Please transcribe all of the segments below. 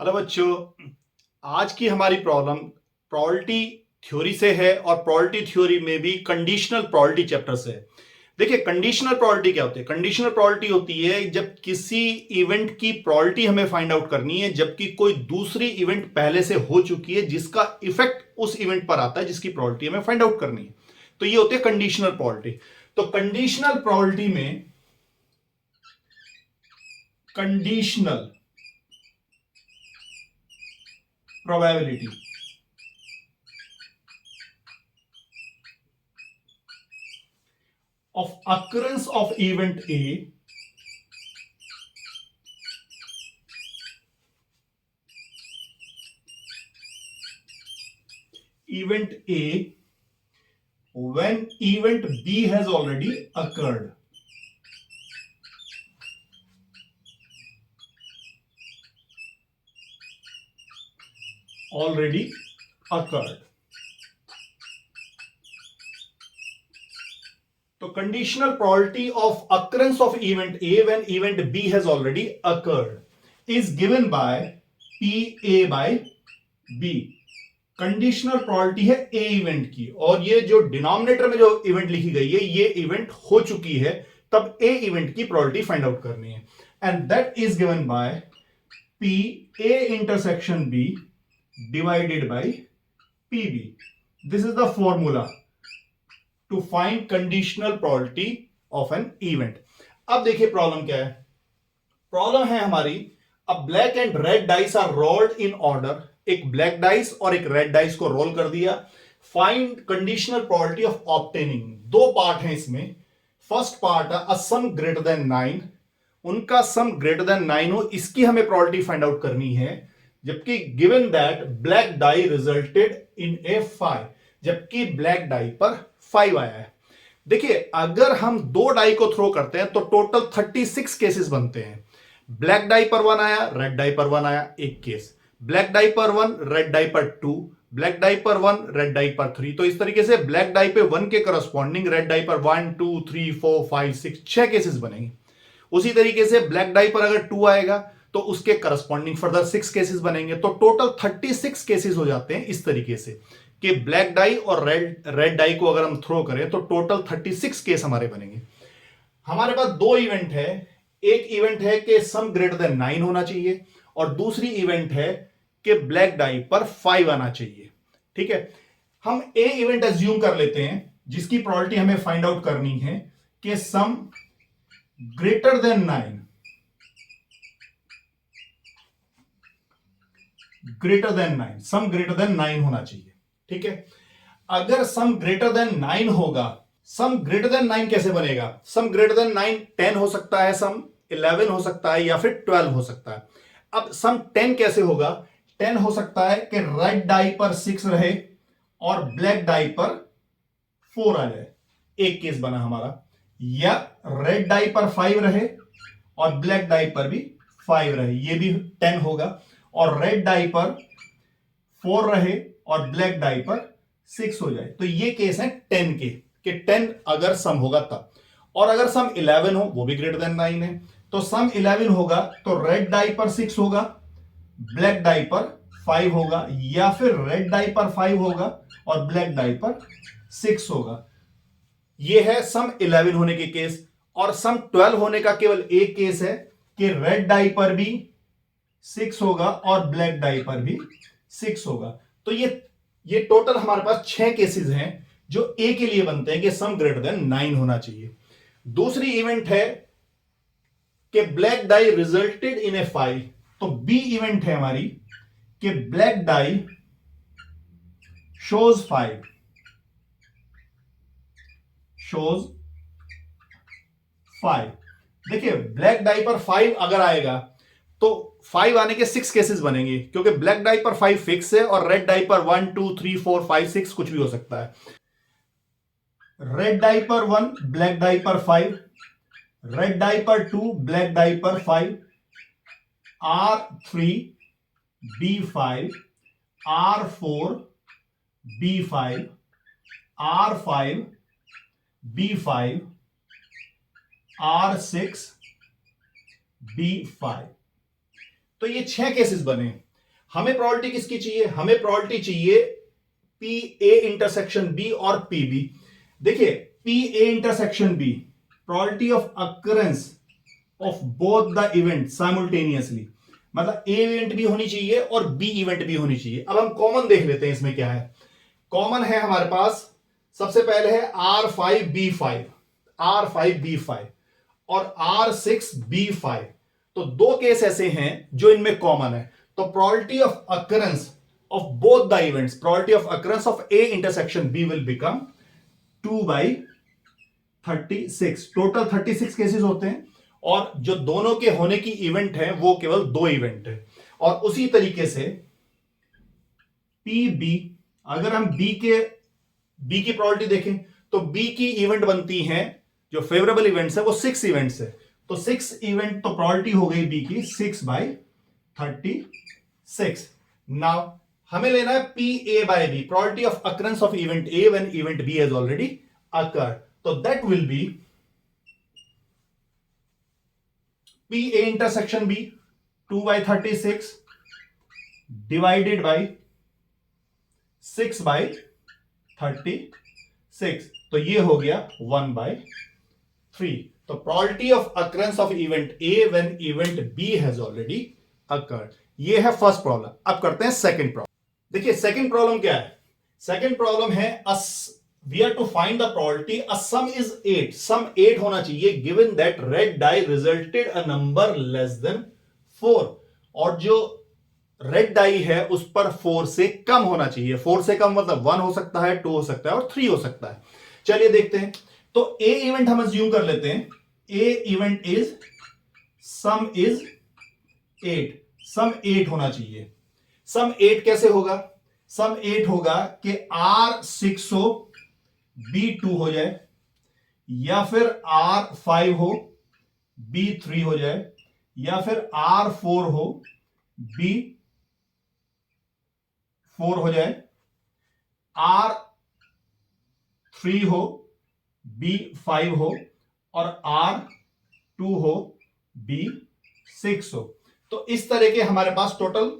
Hello बच्चों। आज की हमारी प्रॉब्लम प्रोबेबिलिटी थ्योरी से है और प्रोबेबिलिटी थ्योरी में भी कंडीशनल प्रोबेबिलिटी चैप्टर से है। देखिए, कंडीशनल प्रोबेबिलिटी क्या होती है? कंडीशनल प्रोबेबिलिटी होती है जब किसी इवेंट की प्रोबेबिलिटी हमें फाइंड आउट करनी है जबकि कोई दूसरी इवेंट पहले से हो चुकी है जिसका इफेक्ट उस इवेंट पर आता है जिसकी प्रोबेबिलिटी हमें फाइंड आउट करनी है। तो ये होती है कंडीशनल प्रोबेबिलिटी। तो कंडीशनल प्रोबेबिलिटी में conditional probability of occurrence of event A when event B has already occurred. Already occurred. तो conditional probability of occurrence of event A when event B has already occurred is given by P A by B. Conditional probability है A event की और ये जो denominator में जो event लिखी गई है ये इवेंट हो चुकी है, तब ए इवेंट की प्रोबेबिलिटी फाइंड आउट करनी है and that is given by P A intersection B divided by P B. This is the formula to find conditional probability of an event. अब देखिए प्रॉब्लम क्या है। प्रॉब्लम है हमारी, a black and red dice are rolled in order. एक black dice और एक red dice को रोल कर दिया। Find conditional probability of obtaining. दो पार्ट हैं इसमें। फर्स्ट पार्ट है अ सम ग्रेटर देन 9। उनका सम ग्रेटर देन 9 हो, इसकी हमें प्रोबेबिलिटी फाइंड आउट करनी है। जबकि given that black die resulted in a 5, जबकि ब्लैक डाई पर 5 आया है। देखिए, अगर हम दो डाई को थ्रो करते हैं तो टोटल 36 केसेस बनते हैं। ब्लैक डाई पर 1 आया, रेड डाई पर 1 आया, एक केस। ब्लैक डाई पर 1, रेड डाई पर 2, ब्लैक डाई पर 1, रेड डाई पर 3। तो इस तरीके से ब्लैक डाई पे 1 के करस्पॉन्डिंग रेड डाई पर 1 2 3 4 5 6 6 केसेस बनेंगे। उसी तरीके से ब्लैक डाई पर अगर 2 आएगा तो उसके करस्पॉन्डिंग फर्दर 6 केसेस बनेंगे। तो टोटल 36 केसेस हो जाते हैं इस तरीके से कि ब्लैक डाई और रेड डाई को अगर हम थ्रो करें तो टोटल 36 केस हमारे बनेंगे। हमारे पास दो इवेंट है। एक इवेंट है कि सम ग्रेटर देन 9 होना चाहिए और दूसरी इवेंट है कि ब्लैक डाई पर 5 आना चाहिए। ठीक है, हम ए इवेंट एज्यूम कर लेते हैं जिसकी प्रोबेबिलिटी हमें फाइंड आउट करनी है कि सम ग्रेटर देन 9 सम ग्रेटर देन 9 होना चाहिए। ठीक है, अगर सम ग्रेटर देन 9 होगा, सम ग्रेटर देन 9 कैसे बनेगा? सम ग्रेटर देन 9 10 हो सकता है, सम 11 हो सकता है या फिर 12 हो सकता है। अब सम 10 कैसे होगा? 10 हो सकता है कि रेड डाई पर 6 रहे और ब्लैक डाई पर 4 आ जाए, एक केस बना हमारा। या रेड डाई पर 5 रहे और ब्लैक डाई पर भी 5 रहे, ये भी 10 होगा। और रेड डाई पर 4 रहे और ब्लैक डाई पर 6 हो जाए, तो ये केस है 10 के, कि 10 अगर सम होगा तब। और अगर सम 11 हो, वो भी ग्रेटर देन 9 है, तो सम 11 होगा तो रेड डाई पर 6 होगा, ब्लैक डाई पर 5 होगा, या फिर रेड डाई पर 5 होगा और ब्लैक डाई पर 6 होगा। ये है सम 11 होने के केस। और सम 12 होने का केवल एक केस है कि रेड डाई पर भी 6 होगा और ब्लैक डाई पर भी 6 होगा। तो ये टोटल हमारे पास 6 केसेस हैं जो ए के लिए बनते हैं कि सम ग्रेटर देन 9 होना चाहिए। दूसरी इवेंट है कि black die resulted in a 5। तो बी इवेंट है हमारी कि ब्लैक डाई शोज 5, शोज 5। देखिए, ब्लैक डाई पर 5 अगर आएगा तो 5 आने के 6 केसेस बनेंगे, क्योंकि ब्लैक डाई पर 5 फिक्स है और रेड डाई पर 1 2 3 4 5 6 कुछ भी हो सकता है। रेड डाई पर 1, ब्लैक डाई पर 5, रेड डाई पर 2, ब्लैक डाई पर 5, R3 B5, R4 B5, R5 B5, R6 B5। तो ये 6 केसेस बने। हमें प्रोबेबिलिटी किसकी चाहिए? हमें प्रोबेबिलिटी चाहिए पी ए इंटरसेक्शन बी और पी बी। देखिए P A intersection B, probability of occurrence of both the event simultaneously, मतलब ए इवेंट भी होनी चाहिए और बी इवेंट भी होनी चाहिए। अब हम कॉमन देख लेते हैं इसमें क्या है। कॉमन है हमारे पास, सबसे पहले है R5B5, R5B5 और R6B5। तो दो केस ऐसे हैं जो इनमें कॉमन है। तो probability of occurrence of both the events, probability of occurrence of A intersection B will become 2/36। Total 36 cases होते हैं और जो दोनों के होने की इवेंट है वो केवल 2 इवेंट है। और उसी तरीके से पी बी, अगर हम बी की प्रोबेबिलिटी देखें तो बी की इवेंट बनती है, जो फेवरेबल इवेंट्स है वो 6 इवेंट्स है। तो 6 इवेंट, तो प्रोबेबिलिटी हो गई बी की 6/36। नाउ हमें लेना है P A by B, probability of occurrence of event A when event B has already occurred. तो that will be P A intersection B 2/36 divided by 6/36, तो ये हो गया 1/3। तो probability of occurrence of event A when event B has already occurred. ये है first problem. अब करते हैं सेकंड प्रॉब्लम। देखिए सेकंड प्रॉब्लम क्या है? सेकंड प्रॉब्लम है we are to find the probability a sum is 8, sum 8 होना चाहिए given that red die resulted a number less than 4, और जो रेड डाई है उस पर 4 से कम होना चाहिए। 4 से कम मतलब 1 हो सकता है, 2 हो सकता है और 3 हो सकता है। चलिए देखते हैं। तो ए इवेंट हम अज्यूम कर लेते हैं, ए event is some is 8, sum 8 होना चाहिए। सम 8 कैसे होगा? सम 8 होगा कि R6 हो, B2 हो जाए, या फिर R5 हो, B3 हो जाए, या फिर R4 हो, B4 हो जाए, R3 हो, B5 हो और R2 हो, B6 हो। तो इस तरह के हमारे पास टोटल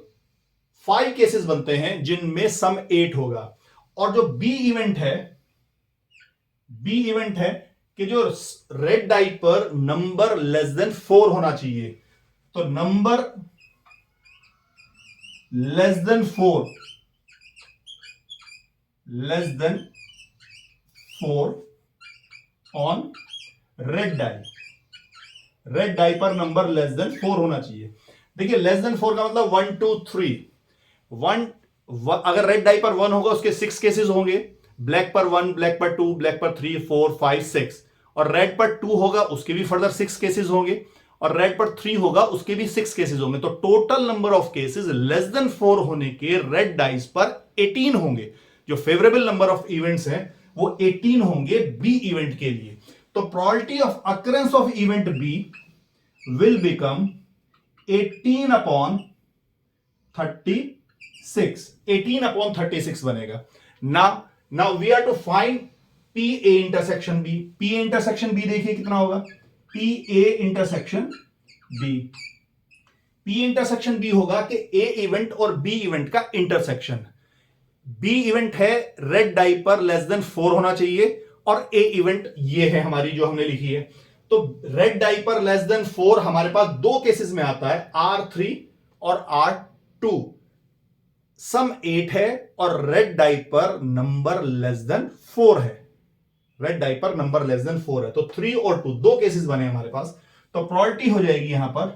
5 केसेस बनते हैं जिनमें सम 8 होगा। और जो बी इवेंट है कि जो रेड डाई पर नंबर लेस देन 4 होना चाहिए। तो number less than 4 on red die पर नंबर लेस देन 4 होना चाहिए। देखिए लेस देन 4 का मतलब 1 2 3, अगर रेड डाई पर 1 होगा उसके 6 केसेस होंगे, ब्लैक पर 1, ब्लैक पर 2, ब्लैक पर 3 4 5 6, और रेड पर 2 होगा उसके भी फर्दर 6 केसेस होंगे, और रेड पर 3 होगा उसके भी 6 केसेस होंगे। तो total number of cases less than 4 होने के रेड डाइस पर 18 होंगे। जो फेवरेबल नंबर ऑफ इवेंट्स हैं वो 18 होंगे बी इवेंट के लिए। तो probability of occurrence of event B will become 18/36 बनेगा। Now we are to find P A intersection B. P A intersection B देखिए कितना होगा, P A intersection B, P intersection B होगा कि ए इवेंट और बी इवेंट का intersection. B event है red die पर लेस देन 4 होना चाहिए, और ए इवेंट ये है हमारी जो हमने लिखी है। तो रेड डाई पर लेस देन 4 हमारे पास दो केसेस में आता है, R3 और R2। सम 8 है और रेड डाई पर नंबर लेस देन 4 है, रेड डाई पर नंबर लेस देन 4 है। तो 3 और 2 दो केसेस बने हमारे पास। तो प्रोबेबिलिटी हो जाएगी यहां पर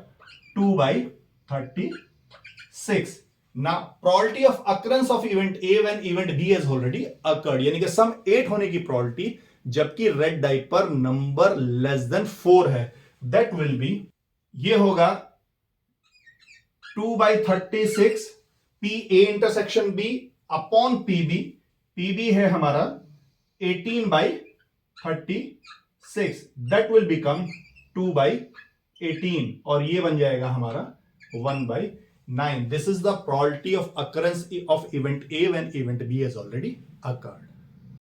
2/36। ना probability of occurrence of event A when event B has already occurred, यानी कि सम 8 होने की प्रोबेबिलिटी जबकि रेड डाई पर नंबर लेस देन 4 है, दैट विल बी, ये होगा 2/36 P A intersection B upon PB. PB है हमारा 18/36, दैट विल बिकम 2/18, और ये बन जाएगा हमारा 1/9। This is the probability of occurrence of event A when event B has already occurred.